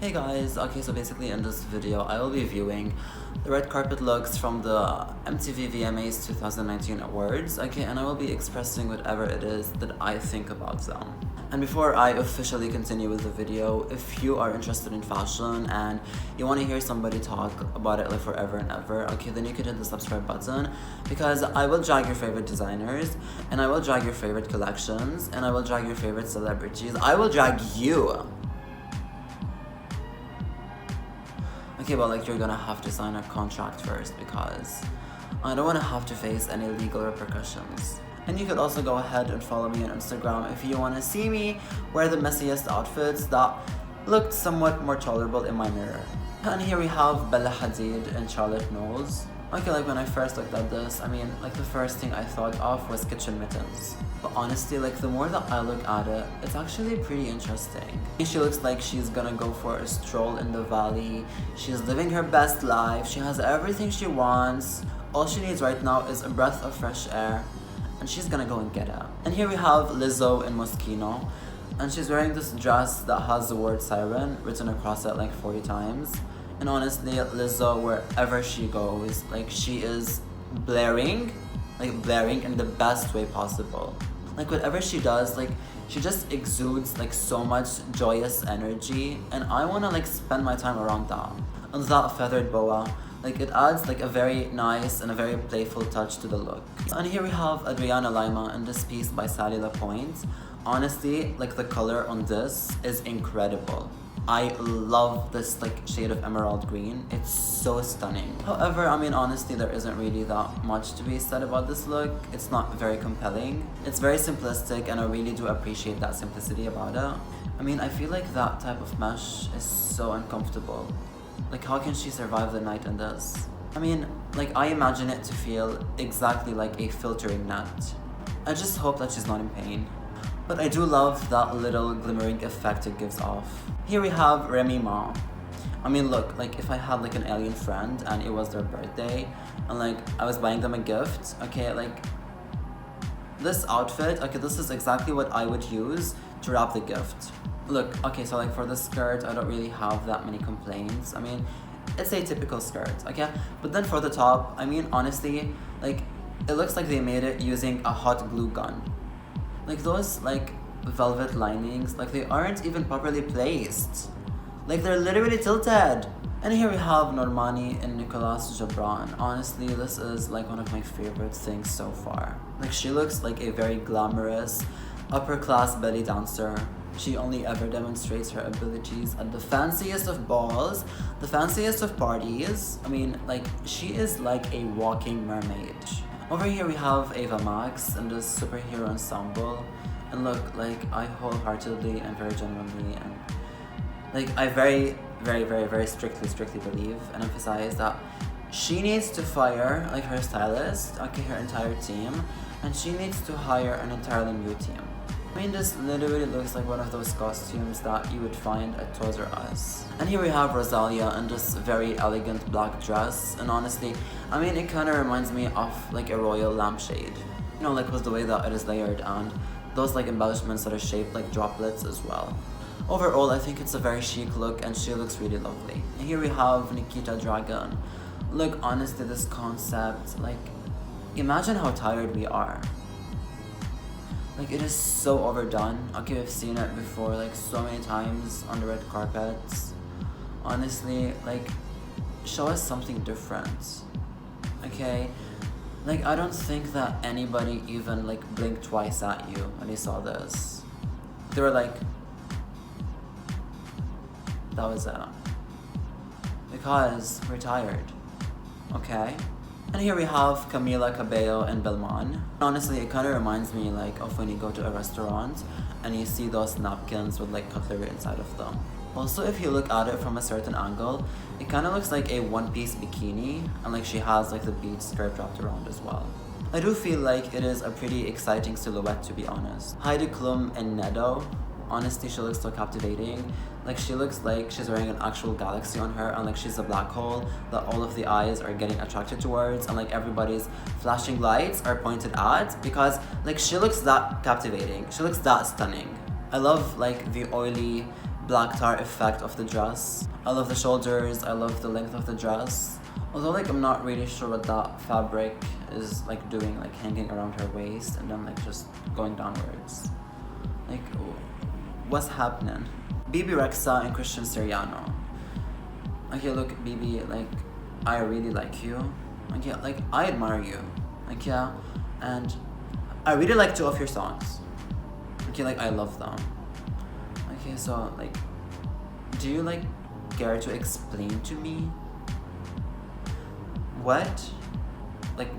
Hey guys, okay, so basically in this video I will be viewing the red carpet looks from the MTV VMA's 2019 awards, okay, and I will be expressing whatever it is that I think about them. And before I officially continue with the video, if you are interested in fashion and you want to hear somebody talk about it like forever and ever, okay, then you can hit the subscribe button, because I will drag your favorite designers, and I will drag your favorite collections, and I will drag your favorite celebrities. I will drag you. Okay, but like you're gonna have to sign a contract first, because I don't want to have to face any legal repercussions. And you could also go ahead and follow me on Instagram if you want to see me wear the messiest outfits that looked somewhat more tolerable in my mirror. And here we have Bella Hadid and Charlotte Knowles. Okay, like when I first looked at this, I mean, like the first thing I thought of was kitchen mittens. But honestly, like the more that I look at it, it's actually pretty interesting. She looks like she's gonna go for a stroll in the valley. She's living her best life. She has everything she wants. All she needs right now is a breath of fresh air, and she's gonna go and get it. And here we have Lizzo in Moschino, and she's wearing this dress that has the word siren written across it like 40 times. And honestly, Lizzo, wherever she goes, like she is blaring in the best way possible. Like whatever she does, like she just exudes like so much joyous energy, and I wanna like spend my time around that. And that feathered boa, like it adds like a very nice and a very playful touch to the look. And here we have Adriana Lima in this piece by LaPointe. Honestly, like the color on this is incredible. I love this like shade of emerald green. It's so stunning. However, I mean, honestly, there isn't really that much to be said about this look. It's not very compelling. It's very simplistic, and I really do appreciate that simplicity about it. I mean, I feel like that type of mesh is so uncomfortable. Like, how can she survive the night in this? I mean, like, I imagine it to feel exactly like a filtering net. I just hope that she's not in pain. But I do love that little glimmering effect it gives off. Here we have Remy Ma. I mean, look, like if I had like an alien friend and it was their birthday and like I was buying them a gift, okay, like this outfit, okay, this is exactly what I would use to wrap the gift. Look, okay, so like for the skirt, I don't really have that many complaints. I mean, it's a typical skirt, okay? But then for the top, I mean, honestly, like it looks like they made it using a hot glue gun. Like those like velvet linings, like they aren't even properly placed. Like they're literally tilted. And here we have Normani and Nicolas Jebran. Honestly, this is like one of my favorite things so far. Like she looks like a very glamorous, upper class belly dancer. She only ever demonstrates her abilities at the fanciest of balls, the fanciest of parties. I mean, like she is like a walking mermaid. Over here we have Ava Max and this superhero ensemble, and look, like I wholeheartedly and very genuinely and like I very strictly believe and emphasize that she needs to fire like her stylist, okay, her entire team, and she needs to hire an entirely new team. I mean, this literally looks like one of those costumes that you would find at Toys R Us. And here we have Rosalia in this very elegant black dress, and honestly, I mean, it kind of reminds me of like a royal lampshade. You know, like with the way that it is layered and those like embellishments that are shaped like droplets as well. Overall, I think it's a very chic look and she looks really lovely. And here we have Nikita Dragun. Look, honestly, this concept, like, imagine how tired we are. Like, it is so overdone. Okay, we've seen it before, like, so many times on the red carpets. Honestly, like, show us something different. Okay? Like, I don't think that anybody even, like, blinked twice at you when they saw this. They were like, that was it. Because we're tired. Okay? And here we have Camila Cabello and Balmain. Honestly, it kind of reminds me like of when you go to a restaurant and you see those napkins with like cutlery inside of them. Also, if you look at it from a certain angle, it kind of looks like a one-piece bikini, and like she has like the bead skirt wrapped around as well. I do feel like it is a pretty exciting silhouette, to be honest. Heidi Klum and Nedo. Honestly, she looks so captivating. Like she looks like she's wearing an actual galaxy on her, and like she's a black hole that all of the eyes are getting attracted towards, and like everybody's flashing lights are pointed at, because like she looks that captivating. She looks that stunning. I love like the oily black tar effect of the dress. I love the shoulders, I love the length of the dress. Although like I'm not really sure what that fabric is like doing, like hanging around her waist and then like just going downwards. Like, what's happening? Bebe Rexha and Christian Siriano. Okay, look, Bebe, like, I really like you. Like, yeah, like, I admire you. Like, yeah, and I really like 2 of your songs. Okay, like, I love them. Okay, so, like, do you, like, care to explain to me? What? Like,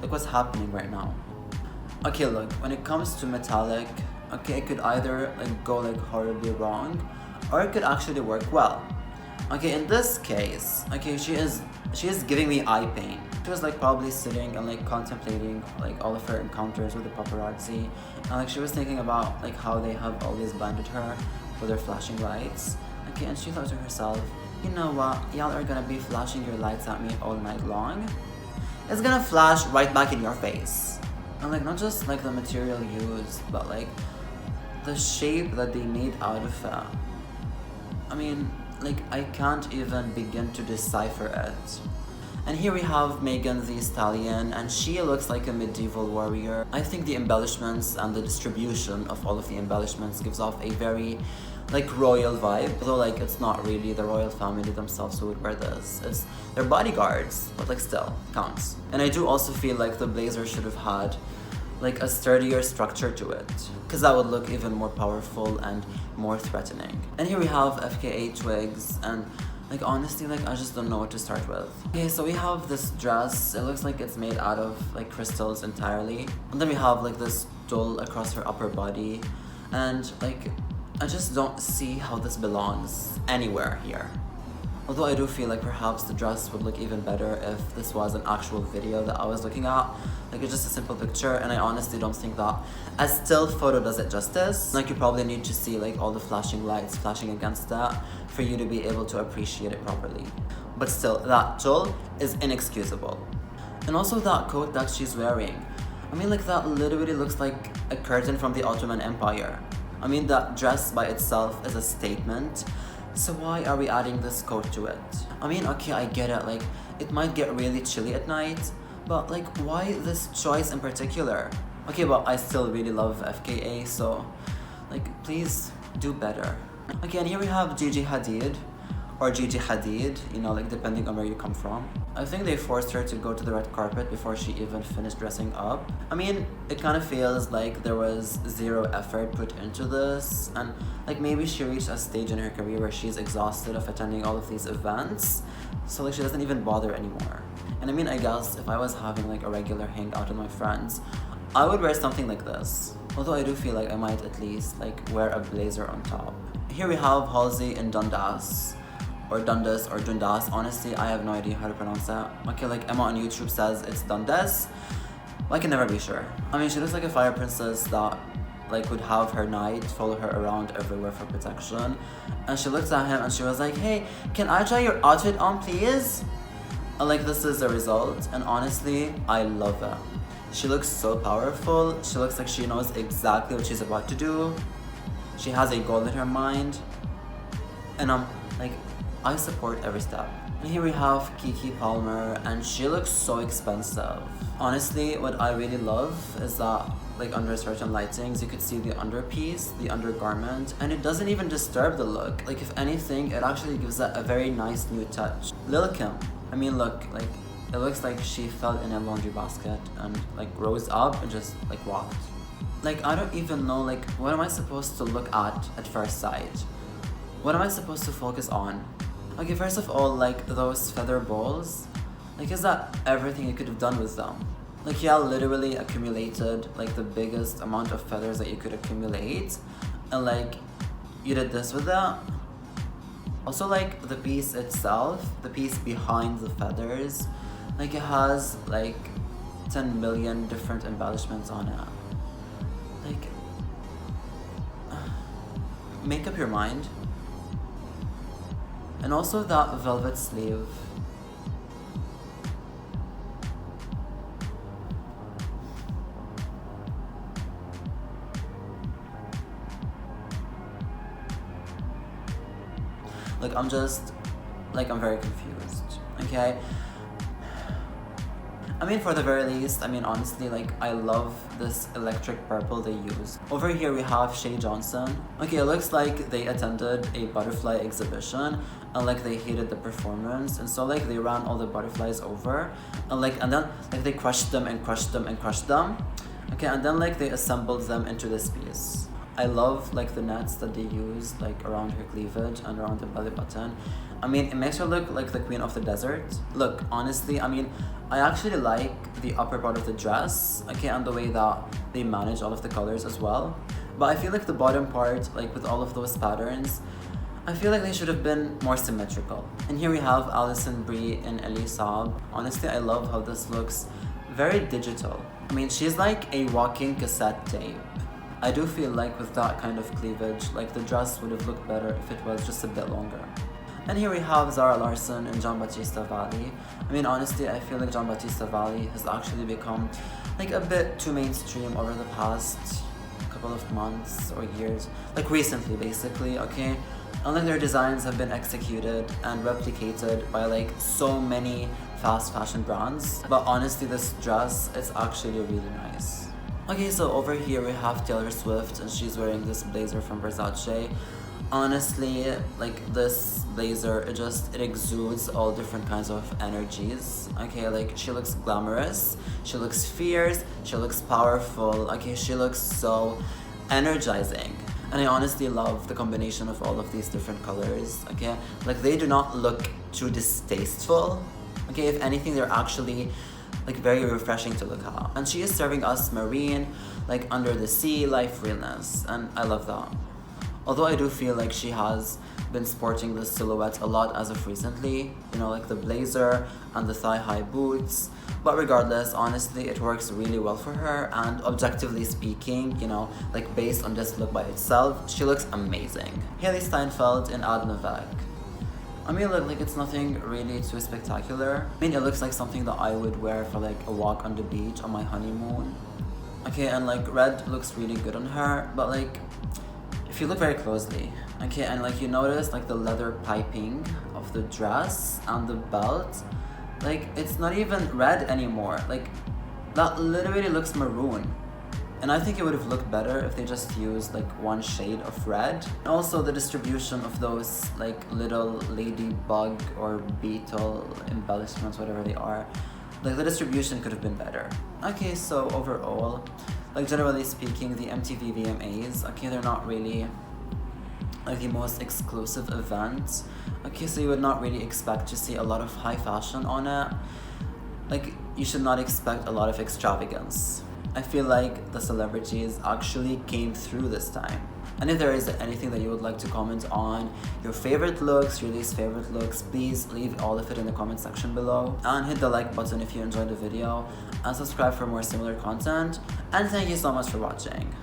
what's happening right now? Okay, look, when it comes to metallic, okay, it could either, like, go, like, horribly wrong, or it could actually work well. Okay, in this case, okay, she is giving me eye pain. She was like probably sitting and like contemplating like all of her encounters with the paparazzi, and like she was thinking about like how they have always blinded her with their flashing lights. Okay, and she thought to herself, you know what, y'all are gonna be flashing your lights at me all night long. It's gonna flash right back in your face. And like not just like the material used, but like the shape that they made out of it. I mean, like, I can't even begin to decipher it. And here we have Megan Thee Stallion, and she looks like a medieval warrior. I think the embellishments and the distribution of all of the embellishments gives off a very, like, royal vibe. Although, like, it's not really the royal family themselves who would wear this. It's their bodyguards, but, like, still, counts. And I do also feel like the blazer should have had like a sturdier structure to it, because that would look even more powerful and more threatening. And here we have FKA Twigs, and like honestly, like I just don't know what to start with. Okay, so we have this dress. It looks like it's made out of like crystals entirely, and then we have like this tulle across her upper body, and like I just don't see how this belongs anywhere here. Although I do feel like perhaps the dress would look even better if this was an actual video that I was looking at. Like it's just a simple picture, and I honestly don't think that a still photo does it justice. Like you probably need to see like all the flashing lights flashing against that for you to be able to appreciate it properly. But still, that tulle is inexcusable. And also that coat that she's wearing. I mean like that literally looks like a curtain from the Ottoman Empire. I mean that dress by itself is a statement. So why are we adding this coat to it? I mean, okay, I get it, like, it might get really chilly at night, but like, why this choice in particular? Okay, but I still really love FKA, so, like, please do better. Okay, and here we have Gigi Hadid, or Gigi Hadid, you know, like, depending on where you come from. I think they forced her to go to the red carpet before she even finished dressing up. I mean, it kind of feels like there was zero effort put into this, and like maybe she reached a stage in her career where she's exhausted of attending all of these events, so like she doesn't even bother anymore. And I mean, I guess if I was having like a regular hangout with my friends, I would wear something like this. Although I do feel like I might at least like wear a blazer on top. Here we have Halsey in Dundas. Or Dundas, or Dundas. Honestly, I have no idea how to pronounce that. Okay, like Emma on YouTube says it's Dundas. I can never be sure. I mean, she looks like a fire princess that like would have her knight follow her around everywhere for protection. And she looked at him and she was like, hey, can I try your outfit on, please? And like this is the result. And honestly, I love it. She looks so powerful. She looks like she knows exactly what she's about to do. She has a goal in her mind. And like, I support every step. And here we have Keke Palmer, and she looks so expensive. Honestly, what I really love is that like under certain lightings, you could see the underpiece, the undergarment, and it doesn't even disturb the look. Like if anything, it actually gives it a very nice new touch. Lil Kim, I mean look, like it looks like she fell in a laundry basket and like rose up and just like walked. Like I don't even know like what am I supposed to look at first sight? What am I supposed to focus on? Okay, first of all, like those feather balls, like is that everything you could have done with them? Like yeah, literally accumulated like the biggest amount of feathers that you could accumulate, and like you did this with that. Also like the piece itself, the piece behind the feathers, like it has like 10 million different embellishments on it. Like, make up your mind. And also that velvet sleeve. Like, I'm very confused, okay? I mean, for the very least, I mean, honestly, like, I love this electric purple they use. Over here, we have Shay Johnson. Okay, it looks like they attended a butterfly exhibition and, like, they hated the performance. And so, like, they ran all the butterflies over and then, like, they crushed them and crushed them and crushed them. Okay, and then, like, they assembled them into this piece. I love, like, the nets that they used, like, around her cleavage and around the belly button. I mean, it makes her look like the queen of the desert. Look, honestly, I mean, I actually like the upper part of the dress, okay, and the way that they manage all of the colors as well. But I feel like the bottom part, like, with all of those patterns, I feel like they should have been more symmetrical. And here we have Alison, Brie, and Elie. Honestly, I love how this looks very digital. I mean, she's like a walking cassette tape. I do feel like with that kind of cleavage, like, the dress would have looked better if it was just a bit longer. And here we have Zara Larsson and Giambattista Valli. I mean, honestly, I feel like Giambattista Valli has actually become, like, a bit too mainstream over the past couple of months or years. Like, recently, basically, okay? And, like, their designs have been executed and replicated by, like, so many fast fashion brands. But honestly, this dress is actually really nice. Okay, so over here we have Taylor Swift, and she's wearing this blazer from Versace. Honestly, like, this blazer, it exudes all different kinds of energies. Okay, like, she looks glamorous, she looks fierce, she looks powerful. Okay, she looks so energizing. And I honestly love the combination of all of these different colors. Okay, like, they do not look too distasteful. Okay, if anything, they're actually, like, very refreshing to look at. And she is serving us marine, like, under the sea life realness, and I love that. Although I do feel like she has been sporting this silhouette a lot as of recently, you know, like the blazer and the thigh-high boots. But regardless, honestly, it works really well for her, and objectively speaking, you know, like, based on this look by itself, she looks amazing. Hailee Steinfeld in Ad Novec. I mean, look, like, it's nothing really too spectacular. I mean, it looks like something that I would wear for, like, a walk on the beach on my honeymoon. Okay, and, like, red looks really good on her, but, like, if you look very closely, okay, and, like, you notice, like, the leather piping of the dress and the belt, like, it's not even red anymore. Like, that literally looks maroon. And I think it would have looked better if they just used, like, one shade of red. And also the distribution of those, like, little ladybug or beetle embellishments, whatever they are, like, the distribution could have been better. Okay, so overall, like, generally speaking, the MTV VMAs, okay, they're not really, like, the most exclusive event. Okay, so you would not really expect to see a lot of high fashion on it. Like, you should not expect a lot of extravagance. I feel like the celebrities actually came through this time. And if there is anything that you would like to comment on, your favorite looks, your least favorite looks, please leave all of it in the comment section below. And hit the like button if you enjoyed the video, and subscribe for more similar content. And thank you so much for watching.